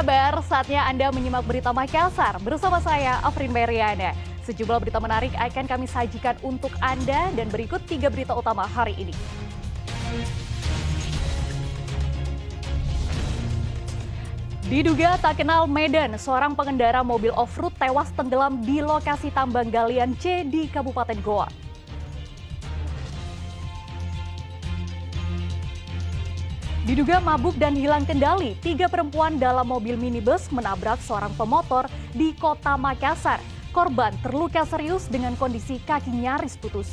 kabar? Saatnya Anda menyimak berita Makassar bersama saya, Afrin Meriana. Sejumlah berita menarik akan kami sajikan untuk Anda dan berikut 3 berita utama hari ini. Diduga tak kenal Medan, seorang pengendara mobil off-road tewas tenggelam di lokasi tambang galian C di Kabupaten Goa. Diduga mabuk dan hilang kendali, 3 perempuan dalam mobil minibus menabrak seorang pemotor di kota Makassar. Korban terluka serius dengan kondisi kaki nyaris putus.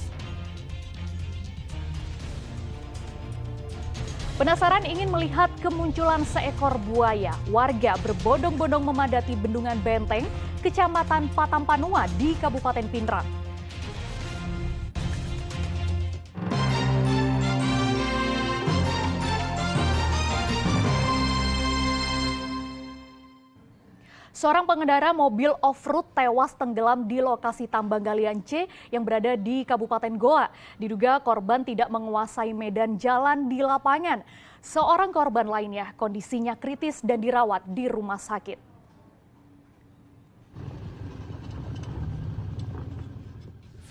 Penasaran ingin melihat kemunculan seekor buaya, warga berbondong-bondong memadati Bendungan Benteng, Kecamatan Patampanua di Kabupaten Pindrang. Seorang pengendara mobil off-road tewas tenggelam di lokasi tambang galian C yang berada di Kabupaten Goa. Diduga korban tidak menguasai medan jalan di lapangan. Seorang korban lainnya kondisinya kritis dan dirawat di rumah sakit.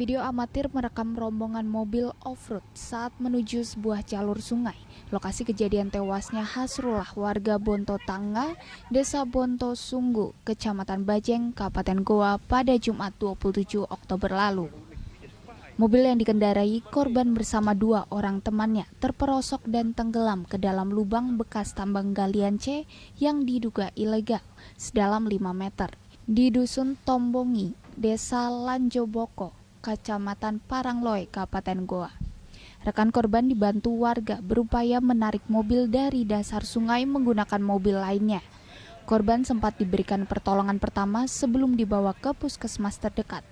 Video amatir merekam rombongan mobil off-road saat menuju sebuah jalur sungai. Lokasi kejadian tewasnya Hasrullah, warga Bonto Tangga, Desa Bonto Sunggu, Kecamatan Bajeng, Kabupaten Goa pada Jumat 27 Oktober lalu. Mobil yang dikendarai korban bersama 2 orang temannya terperosok dan tenggelam ke dalam lubang bekas tambang galian C yang diduga ilegal sedalam 5 meter di Dusun Tombongi, Desa Lanjoboko, Kecamatan Parangloe, Kabupaten Goa. Rekan korban dibantu warga berupaya menarik mobil dari dasar sungai menggunakan mobil lainnya. Korban sempat diberikan pertolongan pertama sebelum dibawa ke puskesmas terdekat.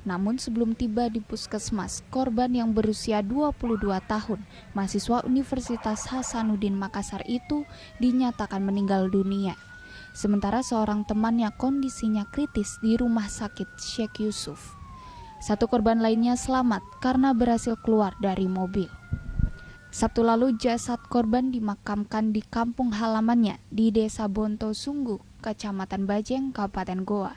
Namun sebelum tiba di puskesmas, korban yang berusia 22 tahun, mahasiswa Universitas Hasanuddin Makassar itu dinyatakan meninggal dunia. Sementara seorang temannya kondisinya kritis di rumah sakit Sheikh Yusuf. 1 korban lainnya selamat karena berhasil keluar dari mobil. Sabtu lalu jasad korban dimakamkan di kampung halamannya di Desa Bonto Sunggu, Kecamatan Bajeng, Kabupaten Goa.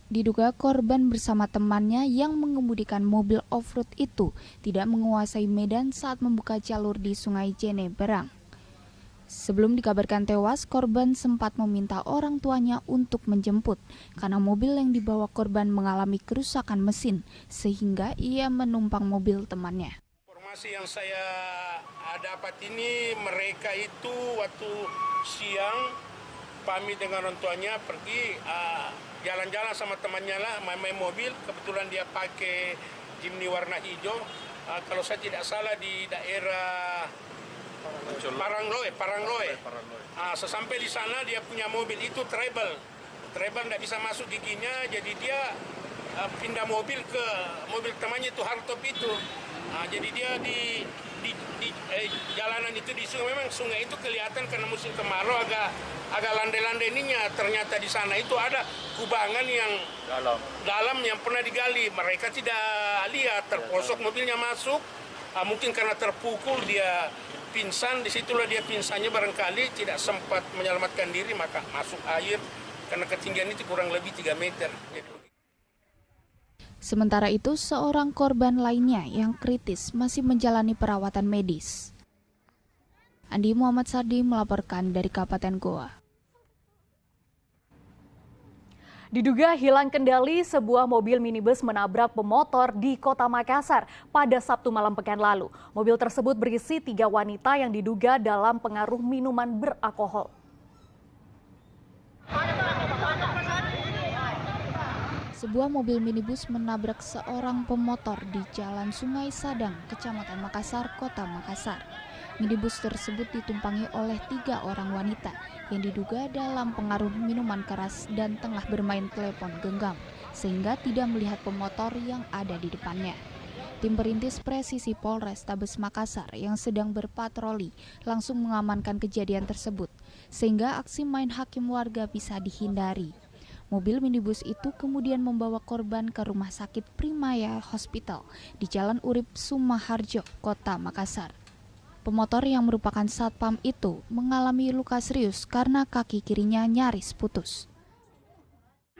Diduga korban bersama temannya yang mengemudikan mobil off-road itu tidak menguasai medan saat membuka jalur di Sungai Jene, Berang. Sebelum dikabarkan tewas, korban sempat meminta orang tuanya untuk menjemput karena mobil yang dibawa korban mengalami kerusakan mesin sehingga ia menumpang mobil temannya. Informasi yang saya dapat ini mereka itu waktu siang pamit dengan orang tuanya pergi jalan-jalan sama temannya lah, main mobil. Kebetulan dia pakai Jimny warna hijau. Kalau saya tidak salah di daerah Parangloe. Sesampai di sana dia punya mobil itu treble tidak bisa masuk giginya, jadi dia pindah mobil ke mobil temannya itu hardtop itu. Jadi dia di jalanan itu di sungai, memang sungai itu kelihatan karena musim kemarau agak landai-landai ininya. Ternyata di sana itu ada kubangan yang dalam yang pernah digali. Mereka tidak lihat, terposok mobilnya masuk. Mungkin karena terpukul dia pingsan, disitulah dia pingsannya barangkali tidak sempat menyelamatkan diri, maka masuk air karena ketinggian itu kurang lebih 3 meter. Sementara itu, seorang korban lainnya yang kritis masih menjalani perawatan medis. Andi Muhammad Sardi melaporkan dari Kabupaten Goa. Diduga hilang kendali, sebuah mobil minibus menabrak pemotor di kota Makassar pada Sabtu malam pekan lalu. Mobil tersebut berisi 3 wanita yang diduga dalam pengaruh minuman beralkohol. Sebuah mobil minibus menabrak seorang pemotor di Jalan Sungai Sadang, Kecamatan Makassar, Kota Makassar. Minibus tersebut ditumpangi oleh 3 orang wanita yang diduga dalam pengaruh minuman keras dan tengah bermain telepon genggam, sehingga tidak melihat pemotor yang ada di depannya. Tim perintis presisi Polrestabes Makassar yang sedang berpatroli langsung mengamankan kejadian tersebut, sehingga aksi main hakim warga bisa dihindari. Mobil minibus itu kemudian membawa korban ke Rumah Sakit Primaya Hospital di Jalan Urip Sumaharjo, Kota Makassar. Pemotor yang merupakan satpam itu mengalami luka serius karena kaki kirinya nyaris putus.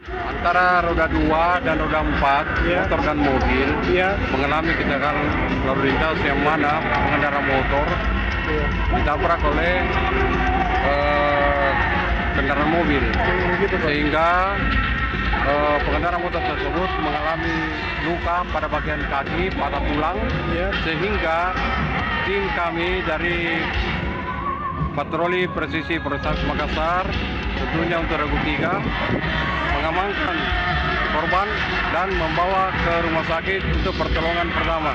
Antara roda 2 dan roda 4, motor dan mobil, mengalami kecelakaan lalu lintas yang mana pengendara motor ditabrak oleh kendaraan mobil, sehingga pengendara motor tersebut mengalami luka pada bagian kaki, patah tulang, sehingga tim kami dari patroli presisi Polrestabes Makassar, tentunya untuk Regu 3, mengamankan korban dan membawa ke rumah sakit untuk pertolongan pertama.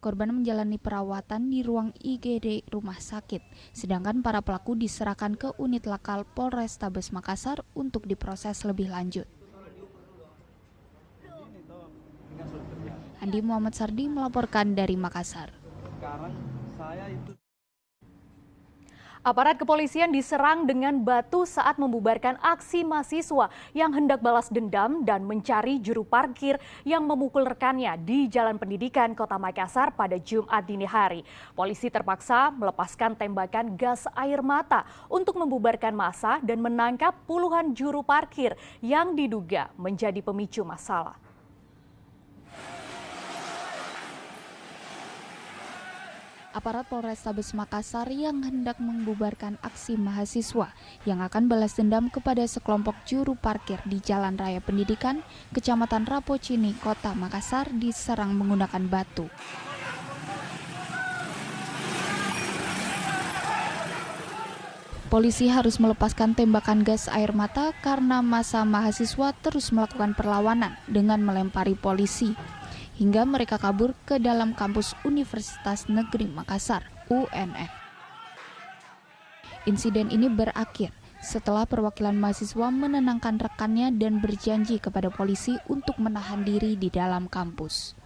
Korban menjalani perawatan di ruang IGD rumah sakit, sedangkan para pelaku diserahkan ke unit lakal Polrestabes Makassar untuk diproses lebih lanjut. Andi Muhammad Sardi melaporkan dari Makassar. Aparat kepolisian diserang dengan batu saat membubarkan aksi mahasiswa yang hendak balas dendam dan mencari juru parkir yang memukul rekannya di Jalan Pendidikan Kota Makassar pada Jumat dini hari. Polisi terpaksa melepaskan tembakan gas air mata untuk membubarkan massa dan menangkap puluhan juru parkir yang diduga menjadi pemicu masalah. Aparat Polrestabes Makassar yang hendak membubarkan aksi mahasiswa yang akan balas dendam kepada sekelompok juru parkir di Jalan Raya Pendidikan, Kecamatan Rapocini, Kota Makassar diserang menggunakan batu. Polisi harus melepaskan tembakan gas air mata karena massa mahasiswa terus melakukan perlawanan dengan melempari polisi, hingga mereka kabur ke dalam kampus Universitas Negeri Makassar, UNM. Insiden ini berakhir setelah perwakilan mahasiswa menenangkan rekannya dan berjanji kepada polisi untuk menahan diri di dalam kampus.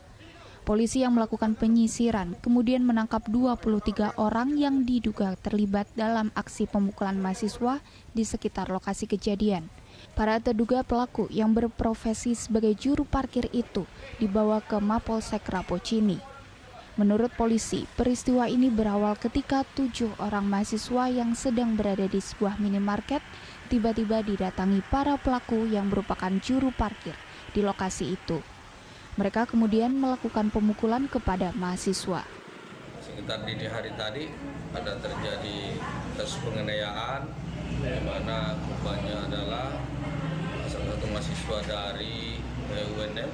Polisi yang melakukan penyisiran kemudian menangkap 23 orang yang diduga terlibat dalam aksi pemukulan mahasiswa di sekitar lokasi kejadian. Para terduga pelaku yang berprofesi sebagai juru parkir itu dibawa ke Mapolsek Rapocini. Menurut polisi, peristiwa ini berawal ketika 7 orang mahasiswa yang sedang berada di sebuah minimarket tiba-tiba didatangi para pelaku yang merupakan juru parkir di lokasi itu. Mereka kemudian melakukan pemukulan kepada mahasiswa. Sekitar dini hari tadi ada terjadi kasus penganiayaan di mana korbannya adalah salah satu mahasiswa dari UNM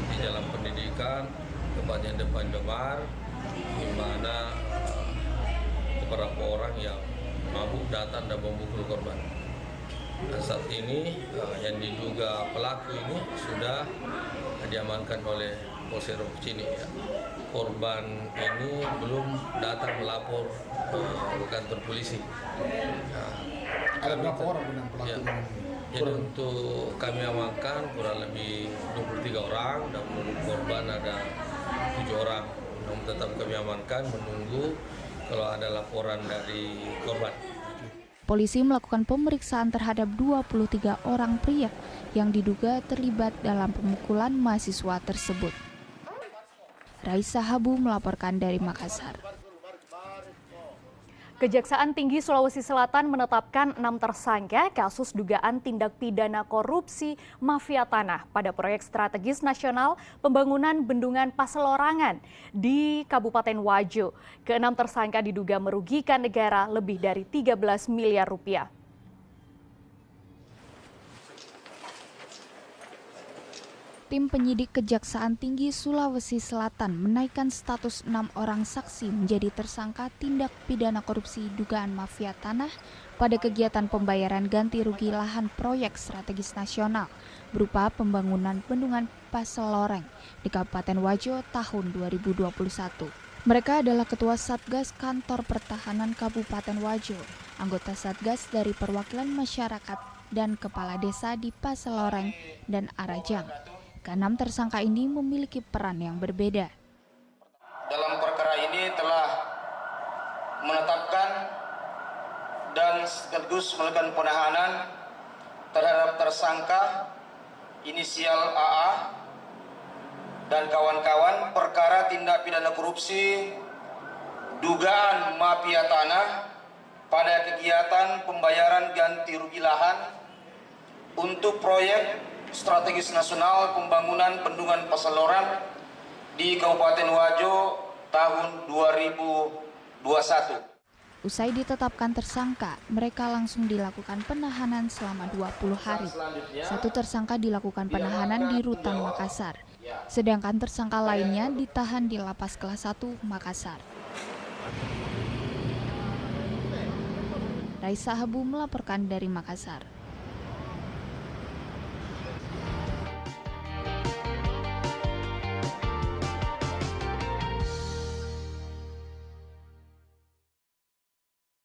di Jalan Pendidikan, tepatnya depan Demar, di mana beberapa orang yang mabuk datang dan memukul korban. Dan saat ini yang diduga pelaku ini sudah diamankan oleh Polsek Rapocini. Korban ini belum datang melapor ke kantor polisi. Ada berapa orang dengan pelaku? Ya. Jadi untuk kami amankan kurang lebih 23 orang dan menurut korban ada 7 orang. Namun tetap kami amankan menunggu kalau ada laporan dari korban. Polisi melakukan pemeriksaan terhadap 23 orang pria yang diduga terlibat dalam pemukulan mahasiswa tersebut. Raisa Habu melaporkan dari Makassar. Kejaksaan Tinggi Sulawesi Selatan menetapkan 6 tersangka kasus dugaan tindak pidana korupsi mafia tanah pada proyek strategis nasional pembangunan bendungan Paselorangan di Kabupaten Wajo. Ke-6 tersangka diduga merugikan negara lebih dari 13 miliar rupiah. Tim penyidik Kejaksaan Tinggi Sulawesi Selatan menaikkan status 6 orang saksi menjadi tersangka tindak pidana korupsi dugaan mafia tanah pada kegiatan pembayaran ganti rugi lahan proyek strategis nasional berupa pembangunan bendungan Paseloreng di Kabupaten Wajo tahun 2021. Mereka adalah Ketua Satgas Kantor Pertahanan Kabupaten Wajo, anggota Satgas dari perwakilan masyarakat, dan Kepala Desa di Paseloreng dan Arajang. Ke-6 tersangka ini memiliki peran yang berbeda. Dalam perkara ini telah menetapkan dan sekaligus melakukan penahanan terhadap tersangka inisial AA dan kawan-kawan perkara tindak pidana korupsi dugaan mafia tanah pada kegiatan pembayaran ganti rugi lahan untuk proyek strategis nasional pembangunan bendungan Pasaloran di Kabupaten Wajo tahun 2021. Usai ditetapkan tersangka, mereka langsung dilakukan penahanan selama 20 hari. Satu tersangka dilakukan penahanan di Rutan Makassar, sedangkan tersangka lainnya ditahan di Lapas Kelas 1 Makassar. Raisa Habu melaporkan dari Makassar.